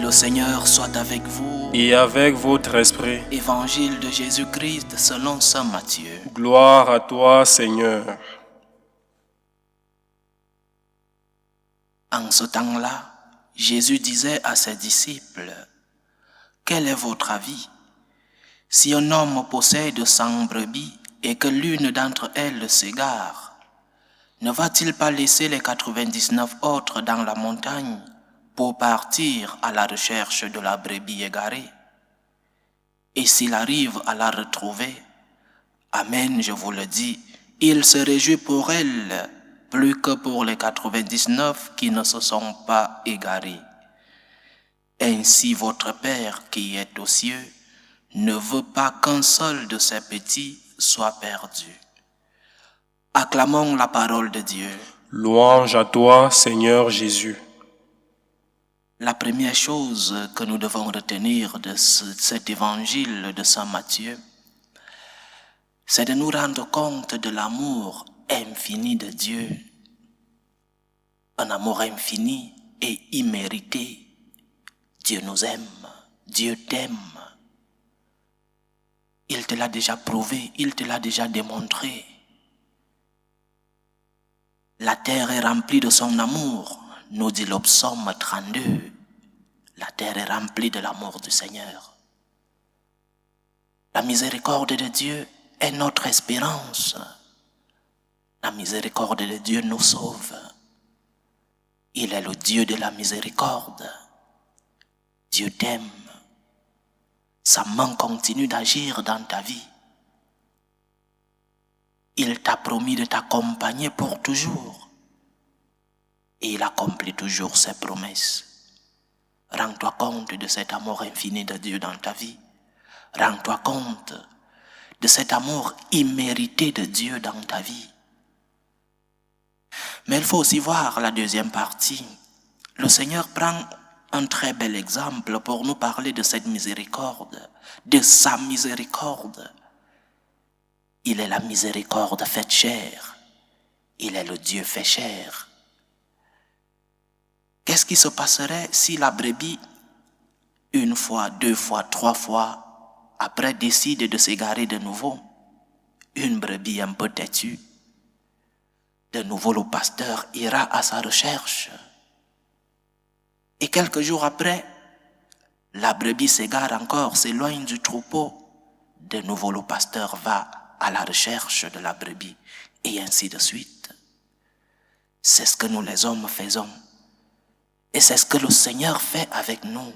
Le Seigneur soit avec vous. Et avec votre esprit. Évangile de Jésus-Christ selon saint Matthieu. Gloire à toi, Seigneur. En ce temps-là, Jésus disait à ses disciples, « Quel est votre avis? Si un homme possède 100 brebis et que l'une d'entre elles s'égare, ne va-t-il pas laisser les 99 autres dans la montagne pour partir à la recherche de la brebis égarée? Et s'il arrive à la retrouver, amen, je vous le dis, il se réjouit pour elle plus que pour les 99 qui ne se sont pas égarés. Ainsi votre Père qui est aux cieux ne veut pas qu'un seul de ses petits soit perdu. » Acclamons la parole de Dieu. Louange à toi, Seigneur Jésus. La première chose que nous devons retenir de cet évangile de saint Matthieu, c'est de nous rendre compte de l'amour infini de Dieu. Un amour infini et immérité. Dieu nous aime, Dieu t'aime. Il te l'a déjà prouvé, il te l'a déjà démontré. La terre est remplie de son amour, nous dit le psaume 32. La terre est remplie de l'amour du Seigneur. La miséricorde de Dieu est notre espérance. La miséricorde de Dieu nous sauve. Il est le Dieu de la miséricorde. Dieu t'aime. Sa main continue d'agir dans ta vie. Il t'a promis de t'accompagner pour toujours. Et il accomplit toujours ses promesses. Rends-toi compte de cet amour infini de Dieu dans ta vie. Rends-toi compte de cet amour immérité de Dieu dans ta vie. Mais il faut aussi voir la deuxième partie. Le Seigneur prend un très bel exemple pour nous parler de cette miséricorde, de sa miséricorde. Il est la miséricorde faite chair. Il est le Dieu fait chair. Qu'est-ce qui se passerait si la brebis, une fois, deux fois, trois fois, après décide de s'égarer de nouveau? Une brebis un peu têtue. De nouveau, le pasteur ira à sa recherche. Et quelques jours après, la brebis s'égare encore, s'éloigne du troupeau. De nouveau, le pasteur va à la recherche de la brebis, et ainsi de suite. C'est ce que nous les hommes faisons. Et c'est ce que le Seigneur fait avec nous.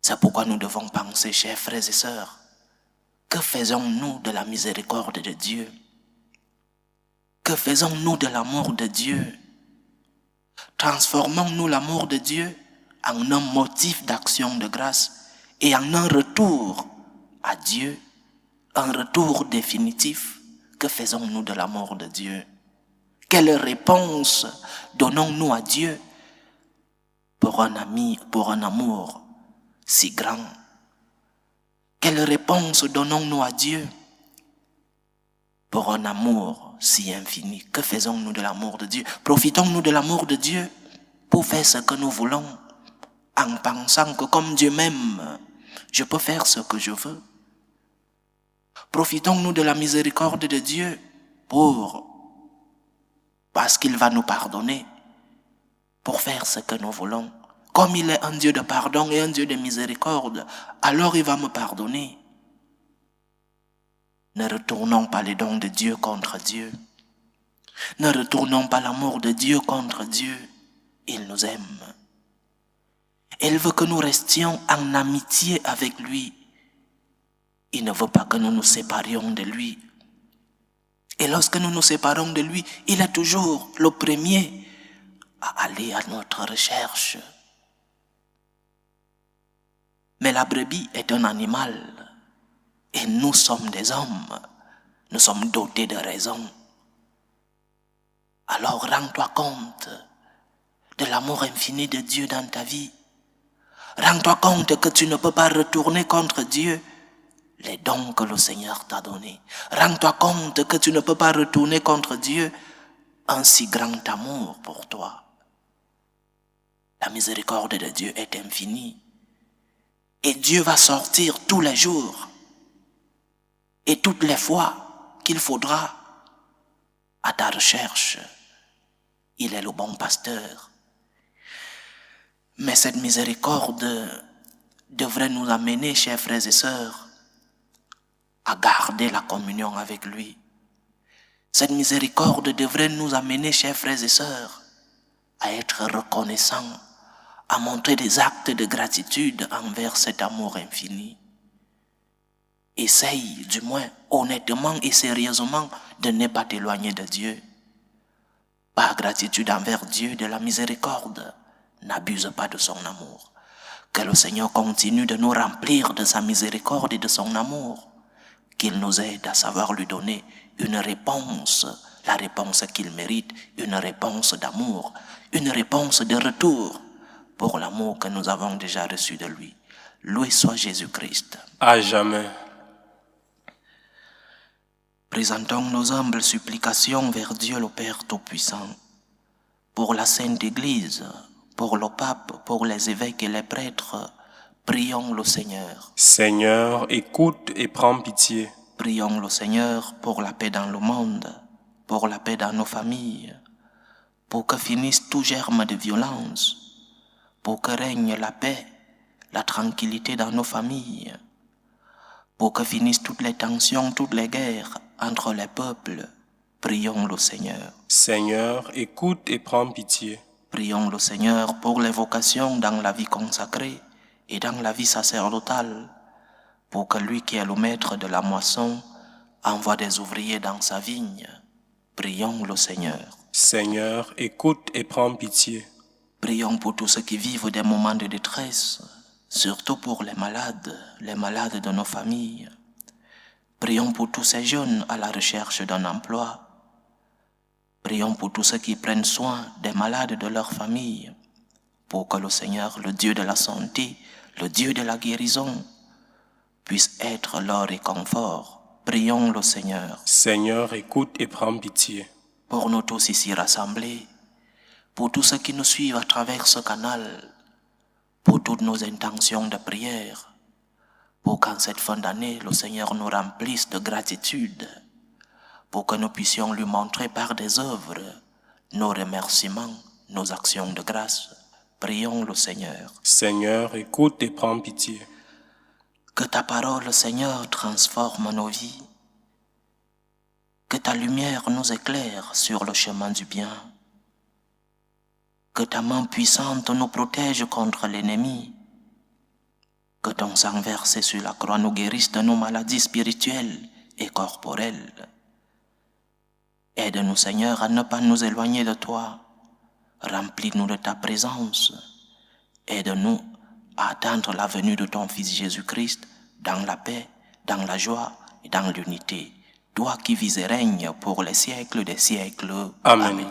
C'est pourquoi nous devons penser, chers frères et sœurs, que faisons-nous de la miséricorde de Dieu? Que faisons-nous de l'amour de Dieu? Transformons-nous l'amour de Dieu en un motif d'action de grâce et en un retour à Dieu, un retour définitif. Que faisons-nous de l'amour de Dieu? Quelle réponse donnons-nous à Dieu pour un amour si grand? Quelle réponse donnons-nous à Dieu pour un amour si infini? Que faisons-nous de l'amour de Dieu? Profitons-nous de l'amour de Dieu pour faire ce que nous voulons, en pensant que comme Dieu m'aime, je peux faire ce que je veux? Profitons-nous de la miséricorde de Dieu parce qu'il va nous pardonner, pour faire ce que nous voulons? Comme il est un Dieu de pardon et un Dieu de miséricorde, alors il va me pardonner. Ne retournons pas les dons de Dieu contre Dieu. Ne retournons pas l'amour de Dieu contre Dieu. Il nous aime. Il veut que nous restions en amitié avec lui. Il ne veut pas que nous nous séparions de lui. Et lorsque nous nous séparons de lui, il est toujours le premier à aller à notre recherche. Mais la brebis est un animal et nous sommes des hommes. Nous sommes dotés de raison. Alors rends-toi compte de l'amour infini de Dieu dans ta vie. Rends-toi compte que tu ne peux pas retourner contre Dieu les dons que le Seigneur t'a donnés. Rends-toi compte que tu ne peux pas retourner contre Dieu un si grand amour pour toi. La miséricorde de Dieu est infinie. Et Dieu va sortir tous les jours et toutes les fois qu'il faudra à ta recherche. Il est le bon pasteur. Mais cette miséricorde devrait nous amener, chers frères et sœurs, à garder la communion avec lui. Cette miséricorde devrait nous amener, chers frères et sœurs, à être reconnaissants, à montrer des actes de gratitude envers cet amour infini. Essaye, du moins, honnêtement et sérieusement, de ne pas t'éloigner de Dieu. Par gratitude envers Dieu de la miséricorde, n'abuse pas de son amour. Que le Seigneur continue de nous remplir de sa miséricorde et de son amour. Qu'il nous aide à savoir lui donner une réponse, la réponse qu'il mérite, une réponse d'amour, une réponse de retour pour l'amour que nous avons déjà reçu de lui. Loué soit Jésus-Christ. À jamais. Présentons nos humbles supplications vers Dieu le Père Tout-Puissant, pour la Sainte Église, pour le pape, pour les évêques et les prêtres. Prions le Seigneur. Seigneur, écoute et prends pitié. Prions le Seigneur pour la paix dans le monde, pour la paix dans nos familles, pour que finisse tout germe de violence, pour que règne la paix, la tranquillité dans nos familles, pour que finissent toutes les tensions, toutes les guerres entre les peuples. Prions le Seigneur. Seigneur, écoute et prends pitié. Prions le Seigneur pour les vocations dans la vie consacrée et dans la vie sacerdotale, pour que lui qui est le maître de la moisson envoie des ouvriers dans sa vigne. Prions le Seigneur. Seigneur, écoute et prends pitié. Prions pour tous ceux qui vivent des moments de détresse, surtout pour les malades de nos familles. Prions pour tous ces jeunes à la recherche d'un emploi. Prions pour tous ceux qui prennent soin des malades de leur famille, pour que le Seigneur, le Dieu de la santé, le Dieu de la guérison, puisse être leur réconfort. Prions le Seigneur. Seigneur, écoute et prends pitié. Pour nous tous ici rassemblés, pour tous ceux qui nous suivent à travers ce canal, pour toutes nos intentions de prière, pour qu'en cette fin d'année, le Seigneur nous remplisse de gratitude, pour que nous puissions lui montrer par des œuvres nos remerciements, nos actions de grâce. Prions le Seigneur. Seigneur, écoute et prends pitié. Que ta parole, Seigneur, transforme nos vies. Que ta lumière nous éclaire sur le chemin du bien. Que ta main puissante nous protège contre l'ennemi. Que ton sang versé sur la croix nous guérisse de nos maladies spirituelles et corporelles. Aide-nous, Seigneur, à ne pas nous éloigner de toi. Remplis-nous de ta présence. Aide-nous à attendre la venue de ton Fils Jésus-Christ dans la paix, dans la joie et dans l'unité. Toi qui vis et règnes pour les siècles des siècles. Amen.